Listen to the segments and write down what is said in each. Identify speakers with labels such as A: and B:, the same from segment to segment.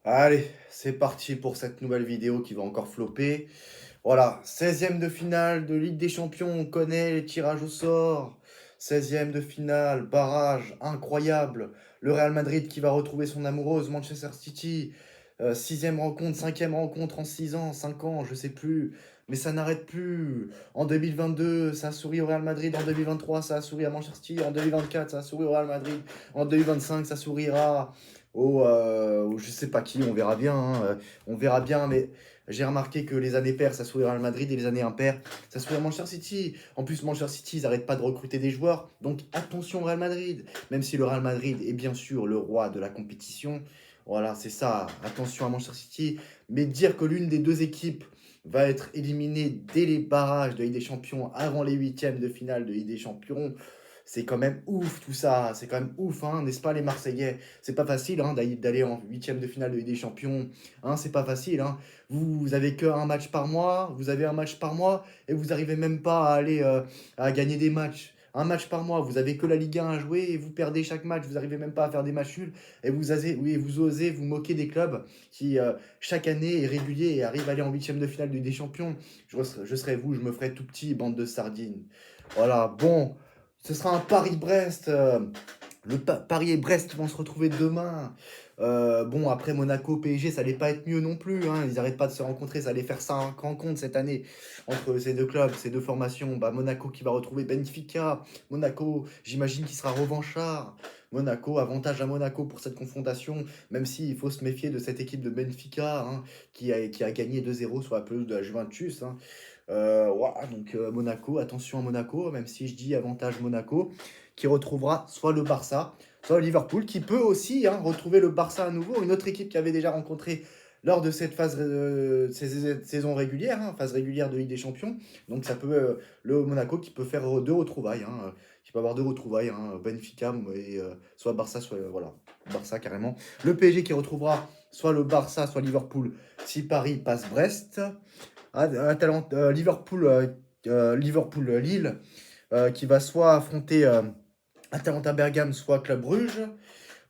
A: Allez, c'est parti pour cette nouvelle vidéo qui va encore flopper. Voilà, 16e de finale de Ligue des Champions, on connaît les tirages au sort. 16e de finale, barrage incroyable. Le Real Madrid qui va retrouver son amoureuse, Manchester City. 6e rencontre, 5e rencontre en 6 ans, 5 ans, je sais plus. Mais ça n'arrête plus. En 2022, ça a souri au Real Madrid. En 2023, ça a souri à Manchester City. En 2024, ça a souri au Real Madrid. En 2025, ça sourira au je sais pas qui, on verra bien, hein, on verra bien, mais j'ai remarqué que les années paires, ça sourit Real Madrid et les années impaires, ça sourit à Manchester City. En plus, Manchester City, ils n'arrêtent pas de recruter des joueurs, donc attention Real Madrid. Même si le Real Madrid est bien sûr le roi de la compétition, voilà, c'est ça, attention à Manchester City. Mais dire que l'une des deux équipes va être éliminée dès les barrages de Ligue des Champions, avant les huitièmes de finale de Ligue des Champions, c'est quand même ouf tout ça, c'est quand même ouf, hein, n'est-ce pas les Marseillais? C'est pas facile hein, d'aller en huitième de finale de Ligue des Champions, hein, c'est pas facile. Hein. Vous avez qu'un match par mois, vous avez un match par mois et vous arrivez même pas à aller à gagner des matchs. Un match par mois, vous avez que la Ligue 1 à jouer et vous perdez chaque match, vous arrivez même pas à faire des matchs nuls et oui, vous osez vous moquer des clubs qui chaque année est régulier et arrivent à aller en huitième de finale de Ligue des Champions. Je serais vous, je me ferais tout petit, bande de sardines. Voilà, bon, ce sera un Paris-Brest. Paris et Brest vont se retrouver demain. Bon, après Monaco, PSG, ça allait pas être mieux non plus. Hein. Ils n'arrêtent pas de se rencontrer. Ça allait faire 5 rencontres cette année entre ces deux clubs, ces deux formations. Bah, Monaco qui va retrouver Benfica. Monaco, j'imagine qu'il sera revanchard. Monaco, avantage à Monaco pour cette confrontation, même s'il faut se méfier de cette équipe de Benfica hein, qui a gagné 2-0 sur la pelouse de la Juventus. Hein. Voilà, donc Monaco, attention à Monaco, même si je dis avantage Monaco, qui retrouvera soit le Barça, soit le Liverpool, qui peut aussi hein, retrouver le Barça à nouveau, une autre équipe qui avait déjà rencontré lors de cette saison régulière, hein, phase régulière de Ligue des Champions. Donc ça peut, le Monaco qui peut faire deux retrouvailles, hein, qui peut avoir deux retrouvailles, hein, Benfica, et, soit Barça, soit voilà, Barça carrément. Le PSG qui retrouvera soit le Barça, soit Liverpool, si Paris passe Brest. Liverpool, Lille, qui va soit affronter Atalanta Bergame, soit Club Brugge.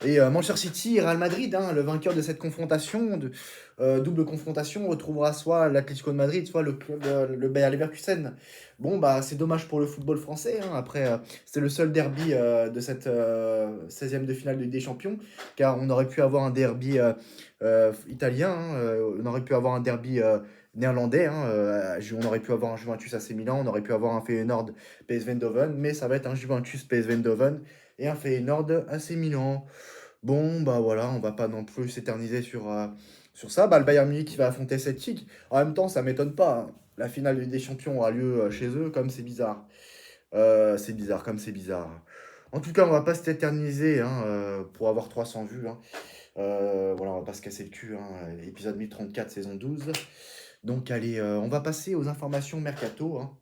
A: Et Manchester City et Real Madrid, hein, le vainqueur de cette confrontation, double confrontation, retrouvera soit l'Atlético de Madrid, soit le Bayer Leverkusen. Bon, bah, c'est dommage pour le football français. Hein. Après, c'est le seul derby de cette 16e de finale de Ligue des Champions, car on aurait pu avoir un derby italien, hein, on aurait pu avoir un derby néerlandais, hein, on aurait pu avoir un Juventus AC Milan, on aurait pu avoir un Feyenoord PSV Eindhoven, mais ça va être un Juventus PSV Eindhoven et un Feyenoord AC Milan. Bon, bah voilà, on va pas non plus s'éterniser sur ça. Bah, le Bayern Munich qui va affronter Celtic. En même temps, ça m'étonne pas. Hein. La finale des champions aura lieu chez eux, comme c'est bizarre. C'est bizarre, comme c'est bizarre. En tout cas, on va pas s'éterniser hein, pour avoir 300 vues. Hein. Voilà, on va pas se casser le cul. Hein. Épisode 1034, saison 12. Donc, allez, on va passer aux informations mercato. Hein.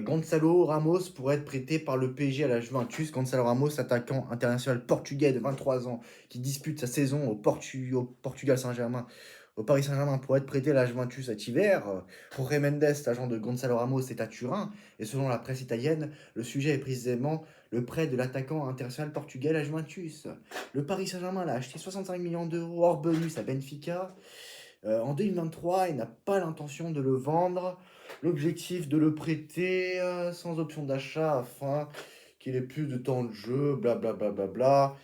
A: Gonçalo Ramos pourrait être prêté par le PSG à la Juventus. Gonçalo Ramos, attaquant international portugais de 23 ans, qui dispute sa saison au Portugal Saint-Germain, au Paris Saint-Germain, pourrait être prêté à la Juventus cet hiver. Jorge Mendes, agent de Gonçalo Ramos, est à Turin. Et selon la presse italienne, le sujet est précisément le prêt de l'attaquant international portugais à la Juventus. Le Paris Saint-Germain l'a acheté 65 millions d'euros hors bonus à Benfica. En 2023, il n'a pas l'intention de le vendre. L'objectif de le prêter sans option d'achat afin qu'il ait plus de temps de jeu, blablabla. Bla, bla, bla, bla.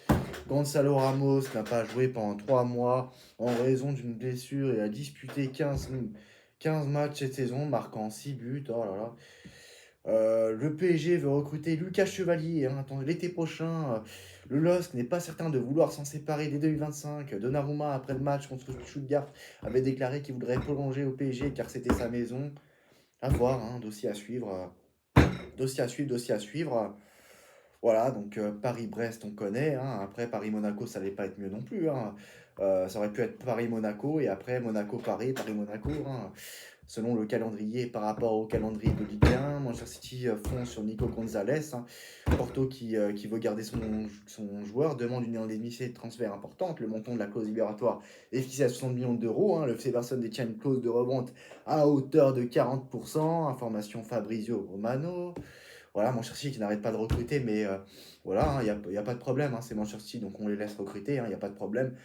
A: Gonçalo Ramos n'a pas joué pendant 3 mois en raison d'une blessure et a disputé 15 matchs cette saison, marquant 6 buts. Oh là là. Le PSG veut recruter Lucas Chevalier hein, l'été prochain. Le LOSC n'est pas certain de vouloir s'en séparer dès 2025. Donnarumma, après le match contre Stuttgart, avait déclaré qu'il voudrait prolonger au PSG car c'était sa maison. À voir, hein, dossier à suivre. Dossier à suivre, dossier à suivre. Voilà, donc Paris-Brest, on connaît. Hein. Après, Paris-Monaco, ça n'allait pas être mieux non plus. Hein. Ça aurait pu être Paris-Monaco et après Monaco-Paris, Paris-Monaco. Hein. Selon le calendrier par rapport au calendrier de Ligue 1, Manchester City fonce sur Nico Gonzalez. Hein. Porto qui veut garder son joueur demande une indemnité de transfert importante. Le montant de la clause libératoire est fixé à 60 millions d'euros. Hein. Le FC Barcelone détient une clause de revente à hauteur de 40%. Information Fabrizio Romano. Voilà, Manchester City qui n'arrête pas de recruter, mais voilà, il n'y a pas de problème. Hein, c'est Manchester City, donc on les laisse recruter, il n'y a pas de problème.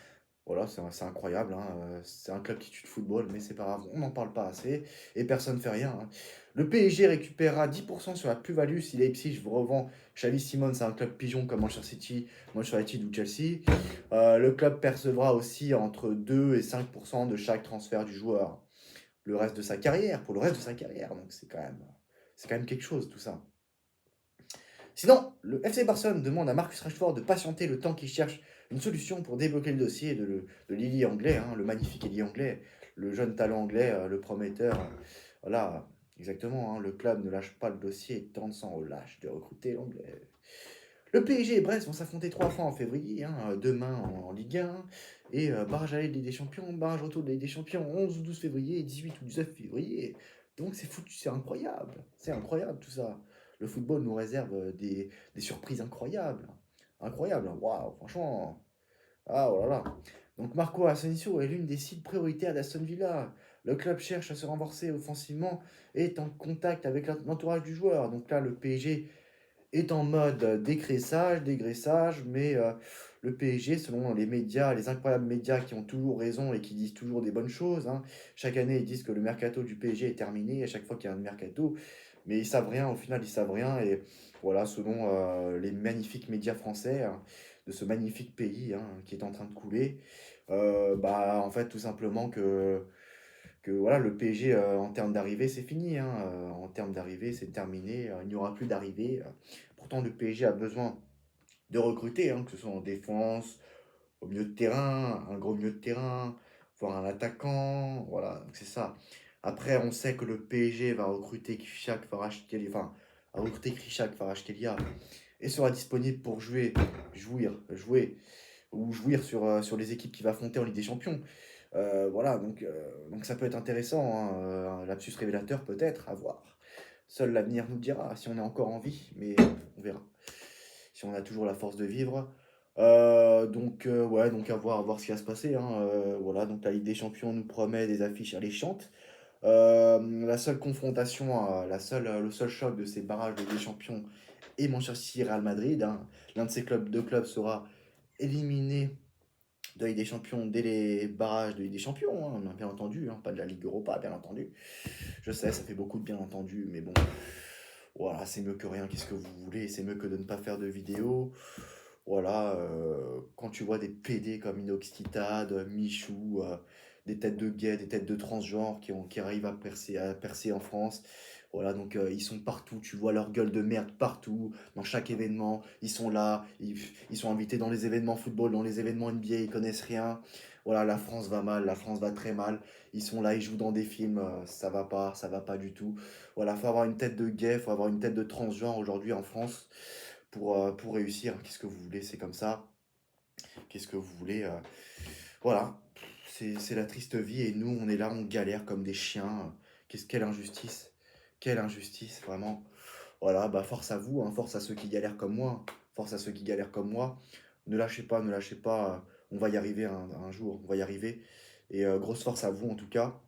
A: Voilà, c'est incroyable, hein, c'est un club qui tue le football, mais c'est pas grave, on n'en parle pas assez et personne ne fait rien, hein. Le PSG récupérera 10 sur la plus-value si Leipzig revend Xavi Simons à un club pigeon comme Manchester City, Manchester United ou Chelsea. Le club percevra aussi entre 2 et 5 de chaque transfert du joueur. Le reste de sa carrière, pour le reste de sa carrière, donc c'est quand même quelque chose tout ça. Sinon, le FC Barcelone demande à Marcus Rashford de patienter le temps qu'il cherche une solution pour débloquer le dossier de Lily anglais, hein, le magnifique Lily anglais, le jeune talent anglais, le prometteur. Voilà, exactement, hein, le club ne lâche pas le dossier et tente sans relâche de recruter l'anglais. Le PSG et Brest vont s'affronter 3 fois en février, hein, demain en Ligue 1, et barrage aller de Ligue des Champions, barrage retour de Ligue des Champions 11 ou 12 février, 18 ou 19 février. Donc c'est foutu, c'est incroyable tout ça. Le football nous réserve des surprises incroyables. Incroyables, hein. Waouh, franchement. Ah oh là là. Donc Marco Asensio est l'une des cibles prioritaires d'Aston Villa. Le club cherche à se renforcer offensivement et est en contact avec l'entourage du joueur. Donc là, le PSG est en mode dégraissage, mais le PSG, selon les médias, les incroyables médias qui ont toujours raison et qui disent toujours des bonnes choses, hein, chaque année ils disent que le mercato du PSG est terminé à chaque fois qu'il y a un mercato, mais ils savent rien, au final ils savent rien, et voilà, selon les magnifiques médias français, hein, de ce magnifique pays, hein, qui est en train de couler, bah en fait tout simplement que voilà, le PSG, en termes d'arrivée, c'est fini, hein, en termes d'arrivée, c'est terminé, il n'y aura plus d'arrivée. Pourtant, le PSG a besoin de recruter, hein, que ce soit en défense, au milieu de terrain, un gros milieu de terrain, voire un attaquant, voilà, donc c'est ça. Après, on sait que le PSG va recruter Krishak Kvaratskhelia, enfin, a recruté Krishak Kvaratskhelia et sera disponible pour jouer ou jouir sur les équipes qui va affronter en Ligue des Champions. Voilà, donc ça peut être intéressant, hein, un lapsus révélateur peut-être, à voir. Seul l'avenir nous le dira si on est encore en vie, mais on verra. Si on a toujours la force de vivre. Ouais, donc à voir ce qui va se passer, hein. Voilà, donc la Ligue des Champions nous promet des affiches alléchantes. La seule confrontation, le seul choc de ces barrages de Ligue des Champions est Manchester City Real Madrid, hein. L'un de ces deux clubs sera éliminé de la Ligue des Champions dès les barrages de Ligue des Champions, hein, bien entendu, hein, pas de la Ligue Europa, bien entendu. Je sais, ça fait beaucoup de bien entendu, mais bon, voilà, c'est mieux que rien, qu'est-ce que vous voulez, c'est mieux que de ne pas faire de vidéo. Voilà, quand tu vois des PD comme Inoxtitad, Michou, des têtes de gays, des têtes de transgenres qui arrivent à percer en France, voilà, donc ils sont partout, tu vois leur gueule de merde partout, dans chaque événement, ils sont là, ils sont invités dans les événements football, dans les événements NBA, ils connaissent rien. Voilà, la France va mal, la France va très mal. Ils sont là, ils jouent dans des films, ça va pas du tout. Voilà, faut avoir une tête de gay, faut avoir une tête de transgenre aujourd'hui en France pour réussir. Qu'est-ce que vous voulez, c'est comme ça. Qu'est-ce que vous voulez, voilà, c'est la triste vie et nous, on est là, on galère comme des chiens. Quelle injustice, vraiment. Voilà, bah force à vous, hein, force à ceux qui galèrent comme moi, force à ceux qui galèrent comme moi. Ne lâchez pas, ne lâchez pas. On va y arriver un jour, on va y arriver. Et grosse force à vous en tout cas.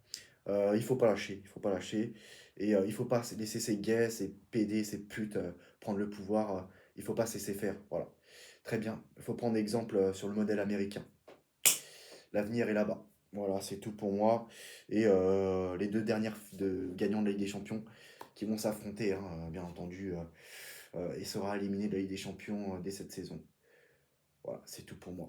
A: Il faut pas lâcher, il faut pas lâcher. Et il faut pas laisser ces gays, ces PD, ces putes prendre le pouvoir. Il faut pas se laisser faire. Voilà. Très bien. Il faut prendre exemple sur le modèle américain. L'avenir est là-bas. Voilà, c'est tout pour moi. Et les deux dernières gagnants de la Ligue des Champions qui vont s'affronter, hein, bien entendu, et sera éliminé de la Ligue des Champions dès cette saison. Voilà, c'est tout pour moi.